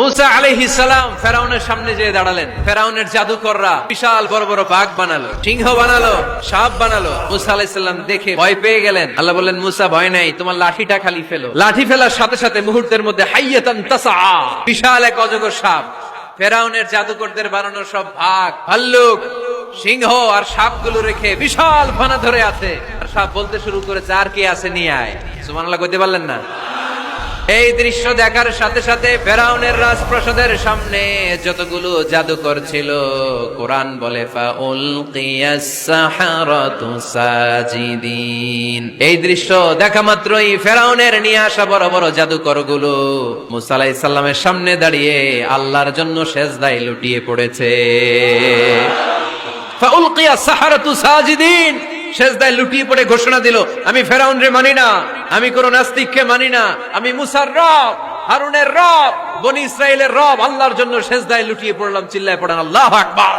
মুসা আলাইহিস সালাম ফেরাউনের সামনে যেয়ে দাঁড়ালেন। ফেরাউনের জাদুকররা বিশাল বড় বড় বাঘ বানালো, সিংহ বানালো, সাপ বানালো। মুসা আলাইহিস সালাম দেখে ভয় পেয়ে গেলেন। আল্লাহ বললেন, মুসা ভয় নাই, তোমার লাঠিটা খালি ফেলো। লাঠি ফেলার সাথে সাথে মুহূর্তের মধ্যে হাইয়াতান তাসআ, বিশাল এক অজগর সাপ। ফেরাউনের জাদুকরদের বানানো সব বাঘ, ভাল্লুক, সিংহ আর সাপগুলো রেখে বিশাল ফানা ধরে আছে। আর সাপ বলতে শুরু করেছে, আর কে আছে নিয়ে আয়। সুবহানাল্লাহ কইতে পারলেন না? এই দৃশ্য দেখার সাথে সাথে ফেরাউনের রাজপ্রাসাদের সামনে যতগুলো জাদুকর ছিল, কোরআন বলে ফাউলকিয়াস সাহারাতু সাজিদিন। এই দৃশ্য দেখা মাত্রই ফেরাউনের নিয়ে আসা বড় বড় জাদুকর গুলো মুসা আলাইহিস সালামের সামনে দাঁড়িয়ে আল্লাহর জন্য সেজদায় লুটিয়ে পড়েছে। ফাউলকিয়াস সাহারাতু সাজিদিন, সেজদায় লুটিয়ে পড়ে ঘোষণা দিল, আমি ফেরাউনরে মানি না, আমি কোন নাস্তিককে মানি না, আমি মুসার রব, হারুনের রব, বনি ইসরাইলের রব, আল্লাহর জন্য সেজদায় লুটিয়ে পড়লাম। চিল্লায় পড়েন আল্লাহু আকবার।